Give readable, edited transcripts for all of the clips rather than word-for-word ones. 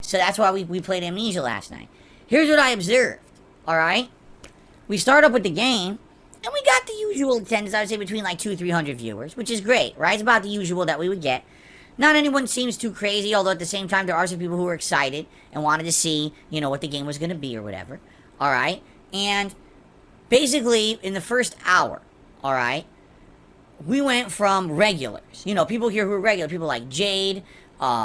So that's why we played Amnesia last night. Here's what I observed, alright? We start up with the game, and we got the usual attendance, I would say between like 200-300 viewers, which is great, right? It's about the usual that we would get. Not anyone seems too crazy, although at the same time, there are some people who were excited and wanted to see, you know, what the game was going to be or whatever. Alright? And basically, in the first hour, alright, we went from regulars. You know, people here who are regular, people like Jade,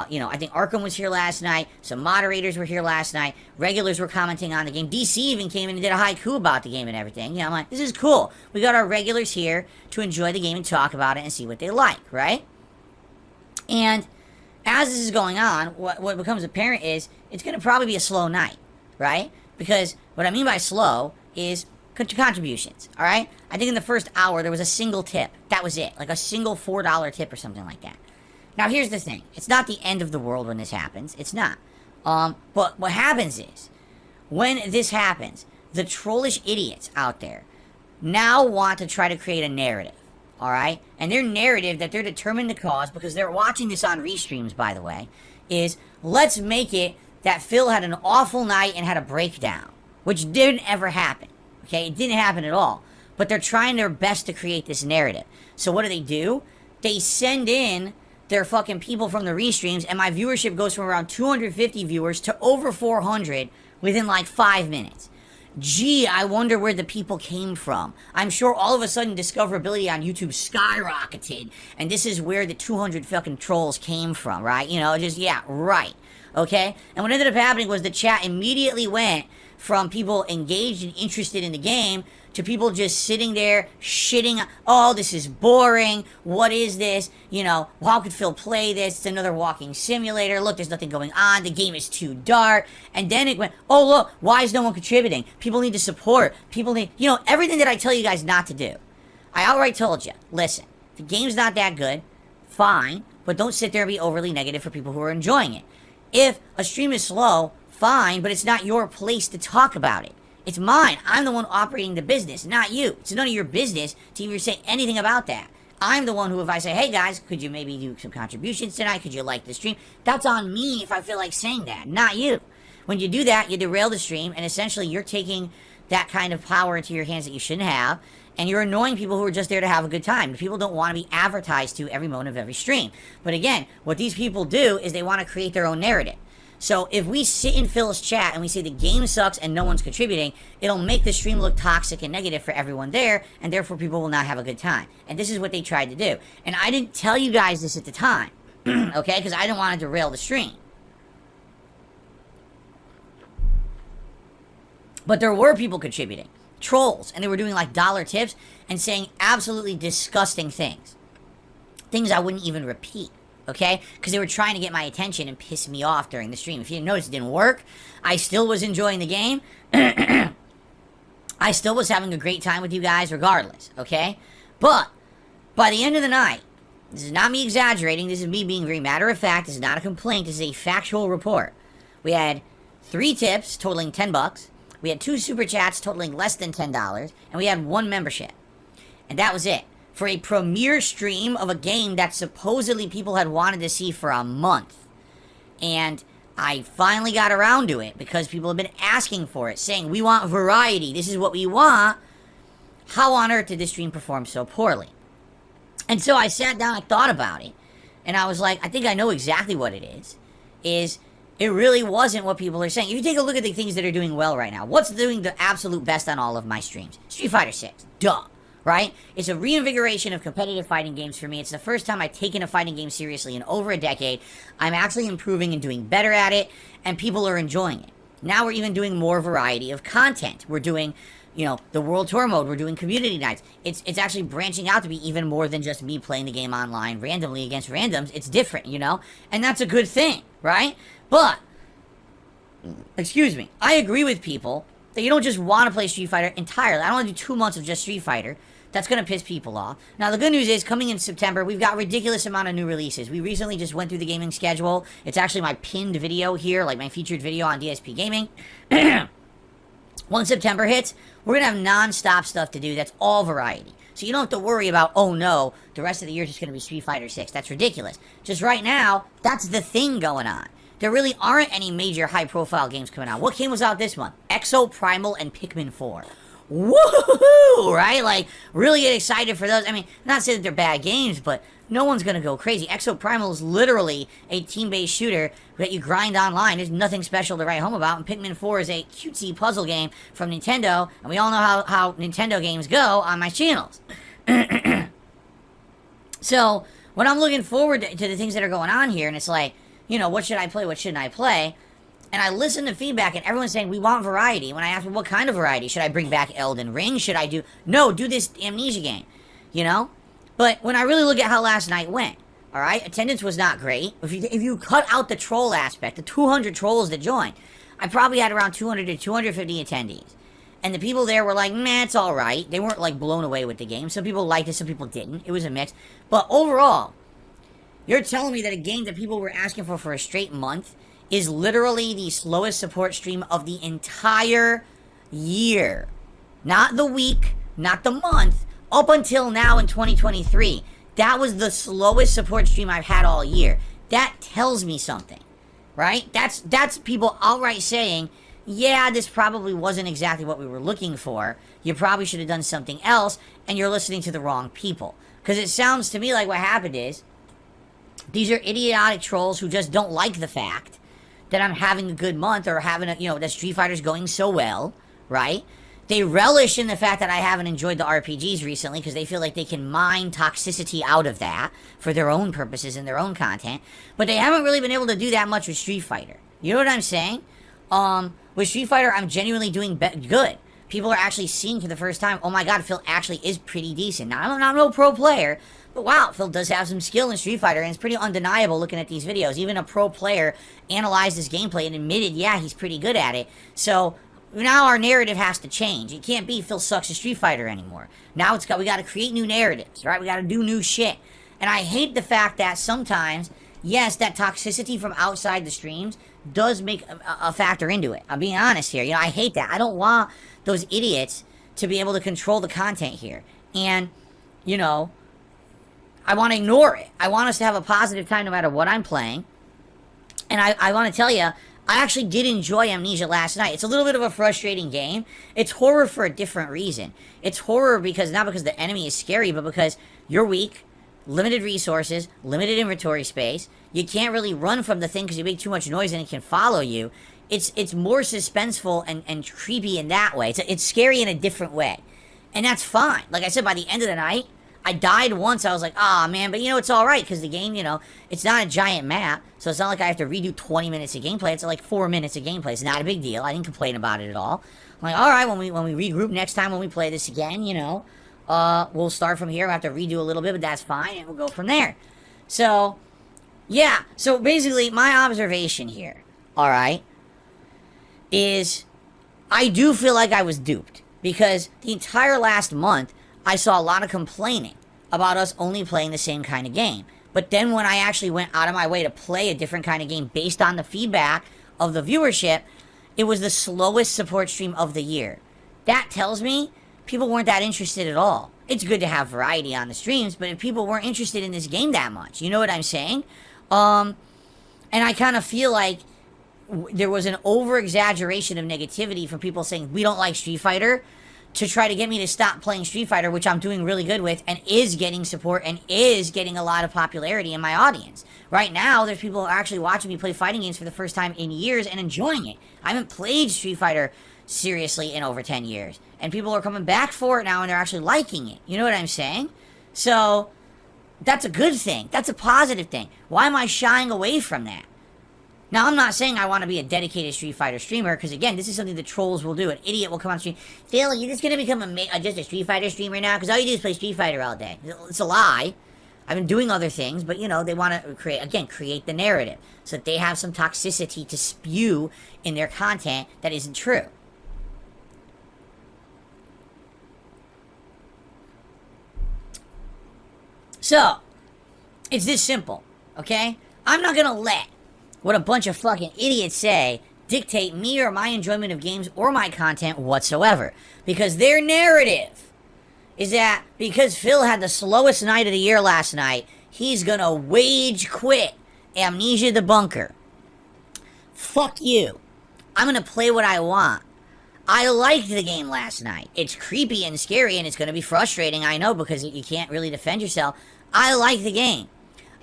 you know, I think Arkham was here last night. Some moderators were here last night. Regulars were commenting on the game. DC even came in and did a haiku about the game and everything. You know, I'm like, this is cool. We got our regulars here to enjoy the game and talk about it and see what they like, right? And as this is going on, what becomes apparent is it's going to probably be a slow night, right? Because what I mean by slow is contributions, all right? I think in the first hour there was a single tip. That was it. Like a single $4 tip or something like that. Now, here's the thing. It's not the end of the world when this happens. It's not. But what happens is, when this happens, the trollish idiots out there now want to try to create a narrative, alright? And their narrative that they're determined to cause, because they're watching this on restreams, by the way, is, let's make it that Phil had an awful night and had a breakdown, which didn't ever happen, okay? It didn't happen at all. But they're trying their best to create this narrative. So what do? They send in their fucking people from the restreams, and my viewership goes from around 250 viewers to over 400 within like 5 minutes. Gee, I wonder where the people came from. I'm sure all of a sudden discoverability on YouTube skyrocketed, and this is where the 200 fucking trolls came from, right? You know, just, yeah, right. Okay? And what ended up happening was the chat immediately went from people engaged and interested in the game to people just sitting there shitting, oh, this is boring, what is this, you know, how could Phil play this, it's another walking simulator, look, there's nothing going on, the game is too dark, and then it went, oh, look, why is no one contributing, people need to support, people need, you know, everything that I tell you guys not to do. I outright told you, listen, the game's not that good, fine, but don't sit there and be overly negative for people who are enjoying it. If a stream is slow, fine, but it's not your place to talk about it. It's mine. I'm the one operating the business, not you. It's none of your business to even say anything about that. I'm the one who, if I say, hey guys, could you maybe do some contributions tonight? Could you like the stream? That's on me if I feel like saying that, not you. When you do that, you derail the stream, and essentially you're taking that kind of power into your hands that you shouldn't have, and you're annoying people who are just there to have a good time. People don't want to be advertised to every moment of every stream. But again, what these people do is they want to create their own narrative. So if we sit in Phil's chat and we say the game sucks and no one's contributing, it'll make the stream look toxic and negative for everyone there, and therefore people will not have a good time. And this is what they tried to do. And I didn't tell you guys this at the time, okay, because I didn't want to derail the stream. But there were people contributing, trolls, and they were doing like dollar tips and saying absolutely disgusting things. Things I wouldn't even repeat. Okay? Because they were trying to get my attention and piss me off during the stream. If you didn't notice, it didn't work. I still was enjoying the game. I still was having a great time with you guys regardless. Okay? But, by the end of the night, this is not me exaggerating. This is me being very matter of fact. This is not a complaint. This is a factual report. We had 3 tips totaling $10. We had 2 super chats totaling less than $10. And we had 1 membership. And that was it. For a premiere stream of a game that supposedly people had wanted to see for a month. And I finally got around to it because people have been asking for it, saying, we want variety, this is what we want. How on earth did this stream perform so poorly? And so I sat down, I thought about it, and I was like, I think I know exactly what it is it really wasn't what people are saying. If you take a look at the things that are doing well right now, what's doing the absolute best on all of my streams? Street Fighter 6, duh. Right? It's a reinvigoration of competitive fighting games for me. It's the first time I've taken a fighting game seriously in over a decade. I'm actually improving and doing better at it, and people are enjoying it. Now we're even doing more variety of content. We're doing, you know, the World Tour mode. We're doing community nights. It's actually branching out to be even more than just me playing the game online randomly against randoms. It's different, you know? And that's a good thing, right? But, excuse me, I agree with people that you don't just want to play Street Fighter entirely. I don't want to do 2 months of just Street Fighter. That's going to piss people off. Now, the good news is, coming in September, we've got a ridiculous amount of new releases. We recently just went through the gaming schedule. It's actually my pinned video here, like my featured video on DSP Gaming. Once September hits, we're going to have non-stop stuff to do that's all variety. So you don't have to worry about, oh no, the rest of the year is just going to be Street Fighter 6. That's ridiculous. Just right now, that's the thing going on. there really aren't any major high-profile games coming out. What game was out this month? Exo Primal and Pikmin 4. Woohoo! Right? Like, really get excited for those. I mean, not saying that they're bad games, but no one's gonna go crazy. Exo Primal is literally a team-based shooter that you grind online. There's nothing special to write home about. And Pikmin 4 is a cutesy puzzle game from Nintendo, and we all know how Nintendo games go on my channels. So, when I'm looking forward to the things that are going on here, and it's like, you know, what should I play, what shouldn't I play? And I listen to feedback, and everyone's saying, we want variety. When I ask, well, what kind of variety? Should I bring back Elden Ring? Should I do... No, do this Amnesia game, you know? But when I really look at how last night went, all right, attendance was not great. If you cut out the troll aspect, the 200 trolls that joined, I probably had around 200 to 250 attendees. And the people there were like, meh, it's all right. They weren't, like, blown away with the game. Some people liked it, some people didn't. It was a mix. But overall, you're telling me that a game that people were asking for a straight month is literally the slowest support stream of the entire year. Not the week, not the month, up until now in 2023. That was the slowest support stream I've had all year. That tells me something, right? That's people outright saying, yeah, this probably wasn't exactly what we were looking for. You probably should have done something else, and you're listening to the wrong people. Because it sounds to me like what happened is, these are idiotic trolls who just don't like the fact that I'm having a good month, or having a, you know, that Street Fighter's going so well, right? They relish in the fact that I haven't enjoyed the RPGs recently because they feel like they can mine toxicity out of that for their own purposes and their own content. But they haven't really been able to do that much with Street Fighter. You know what I'm saying? With Street Fighter, I'm genuinely doing good. People are actually seeing for the first time, oh my god, Phil actually is pretty decent. Now, I'm no pro player, but wow, Phil does have some skill in Street Fighter, and it's pretty undeniable looking at these videos. Even a pro player analyzed his gameplay and admitted, yeah, he's pretty good at it. So, now our narrative has to change. It can't be Phil sucks at Street Fighter anymore. Now we gotta create new narratives, right? We gotta do new shit. And I hate the fact that sometimes, yes, that toxicity from outside the streams does make a factor into it. I'm being honest here. You know, I hate that. I don't want those idiots to be able to control the content here. And, you know, I want to ignore it. I want us to have a positive time no matter what I'm playing. And I want to tell you, I actually did enjoy Amnesia last night. It's a little bit of a frustrating game. It's horror for a different reason. It's horror because, not because the enemy is scary, but because you're weak, limited resources, limited inventory space. You can't really run from the thing because you make too much noise and it can follow you. It's more suspenseful and creepy in that way. It's scary in a different way. And that's fine. Like I said, by the end of the night, I died once. I was like, ah, man, but you know, it's all right because the game, you know, it's not a giant map, so it's not like I have to redo 20 minutes of gameplay. It's like 4 minutes of gameplay. It's not a big deal. I didn't complain about it at all. I'm like, all right, when we regroup next time when we play this again, you know, we'll start from here. We'll have to redo a little bit, but that's fine, and we'll go from there. So, yeah. So basically, my observation here, all right, is I do feel like I was duped because the entire last month, I saw a lot of complaining about us only playing the same kind of game. But then when I actually went out of my way to play a different kind of game based on the feedback of the viewership, it was the slowest support stream of the year. That tells me people weren't that interested at all. It's good to have variety on the streams, but if people weren't interested in this game that much, you know what I'm saying? And I kind of feel like there was an over-exaggeration of negativity from people saying, we don't like Street Fighter, to try to get me to stop playing Street Fighter, which I'm doing really good with, and is getting support, and is getting a lot of popularity in my audience. Right now, there's people who are actually watching me play fighting games for the first time in years and enjoying it. I haven't played Street Fighter seriously in over 10 years. And people are coming back for it now, and they're actually liking it. You know what I'm saying? So, that's a good thing. That's a positive thing. Why am I shying away from that? Now, I'm not saying I want to be a dedicated Street Fighter streamer, because again, this is something the trolls will do. An idiot will come on stream, Phil, you're just going to become just a Street Fighter streamer now, because all you do is play Street Fighter all day. It's a lie. I've been doing other things, but, you know, they want to create the narrative, so that they have some toxicity to spew in their content that isn't true. So, it's this simple, okay? I'm not going to let what a bunch of fucking idiots say dictate me or my enjoyment of games or my content whatsoever. Because their narrative is that because Phil had the slowest night of the year last night, he's gonna wage quit Amnesia the Bunker. Fuck you. I'm gonna play what I want. I liked the game last night. It's creepy and scary and it's gonna be frustrating, I know, because you can't really defend yourself. I like the game.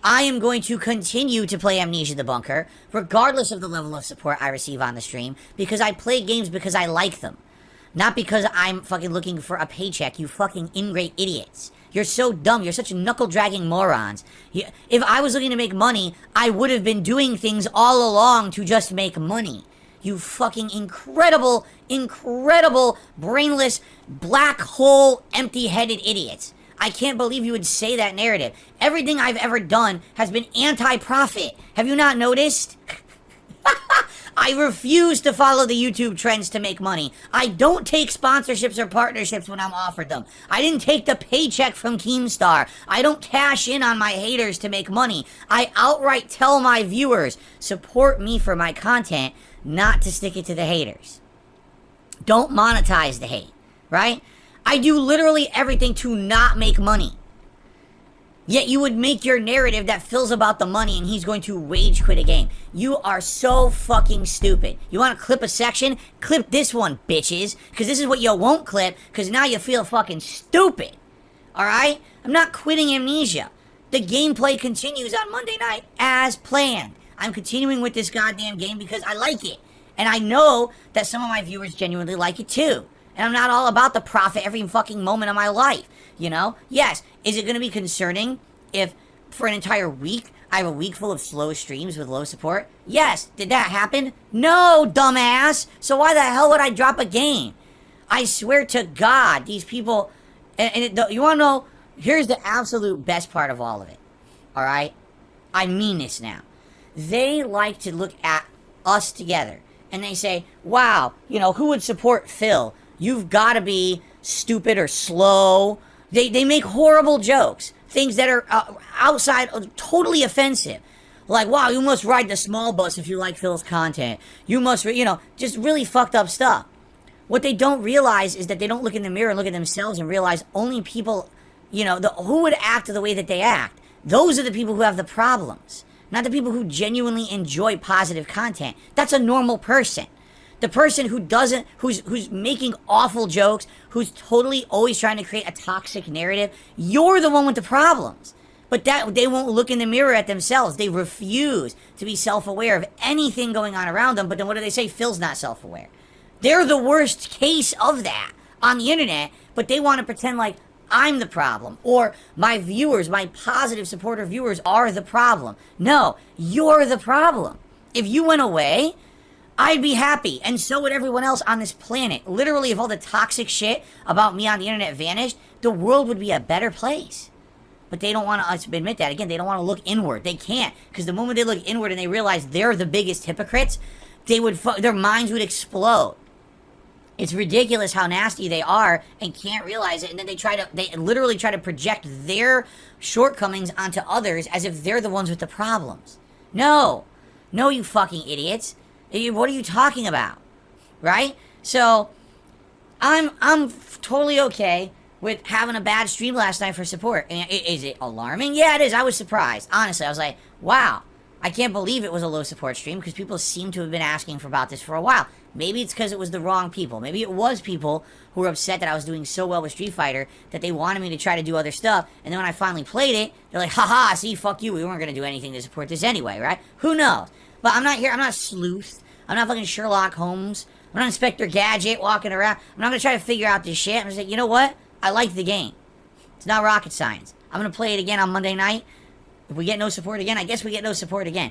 I am going to continue to play Amnesia the Bunker, regardless of the level of support I receive on the stream, because I play games because I like them. Not because I'm fucking looking for a paycheck, you fucking ingrate idiots. You're so dumb, you're such knuckle-dragging morons. If I was looking to make money, I would have been doing things all along to just make money. You fucking incredible, brainless, black hole, empty-headed idiots. I can't believe you would say that narrative. Everything I've ever done has been anti-profit. Have you not noticed? I refuse to follow the YouTube trends to make money. I don't take sponsorships or partnerships when I'm offered them. I didn't take the paycheck from Keemstar. I don't cash in on my haters to make money. I outright tell my viewers, support me for my content, not to stick it to the haters. Don't monetize the hate, right? I do literally everything to not make money. Yet you would make your narrative that Phil's about the money and he's going to rage quit a game. You are so fucking stupid. You want to clip a section? Clip this one, bitches. Because this is what you won't clip, because now you feel fucking stupid. Alright? I'm not quitting Amnesia. The gameplay continues on Monday night as planned. I'm continuing with this goddamn game because I like it. And I know that some of my viewers genuinely like it too. And I'm not all about the profit every fucking moment of my life, you know? Yes, is it going to be concerning if for an entire week I have a week full of slow streams with low support? Yes. Did that happen? No, dumbass. So why the hell would I drop a game? I swear to God, these people... you want to know? Here's the absolute best part of all of it. All right? I mean this now. They like to look at us together and they say, wow, you know, who would support Phil? You've got to be stupid or slow. They make horrible jokes. Things that are outside, totally offensive. Like, wow, you must ride the small bus if you like Phil's content. You must, just really fucked up stuff. What they don't realize is that they don't look in the mirror and look at themselves and realize only people, who would act the way that they act. Those are the people who have the problems. Not the people who genuinely enjoy positive content. That's a normal person. The person who doesn't, who's making awful jokes, who's totally always trying to create a toxic narrative, you're the one with the problems. But that they won't look in the mirror at themselves. They refuse to be self-aware of anything going on around them. But then what do they say? Phil's not self-aware. They're the worst case of that on the internet, but they want to pretend like I'm the problem, or my viewers, my positive supporter viewers are the problem. No, you're the problem. If you went away, I'd be happy, and so would everyone else on this planet. Literally, if all the toxic shit about me on the internet vanished, the world would be a better place. But they don't want us to admit that. Again, they don't want to look inward. They can't, because the moment they look inward and they realize they're the biggest hypocrites, their minds would explode. It's ridiculous how nasty they are and can't realize it, and then they literally try to project their shortcomings onto others as if they're the ones with the problems. No, you fucking idiots. What are you talking about? Right? So, I'm totally okay with having a bad stream last night for support. And is it alarming? Yeah, it is. I was surprised. Honestly, I was like, wow. I can't believe it was a low support stream because people seem to have been asking about this for a while. Maybe it's because it was the wrong people. Maybe it was people who were upset that I was doing so well with Street Fighter that they wanted me to try to do other stuff. And then when I finally played it, they're like, haha, see, fuck you. We weren't going to do anything to support this anyway, right? Who knows? But I'm not here. I'm not sleuth. I'm not fucking Sherlock Holmes. I'm not Inspector Gadget walking around. I'm not going to try to figure out this shit. I'm just like, you know what? I like the game. It's not rocket science. I'm going to play it again on Monday night. If we get no support again, I guess we get no support again.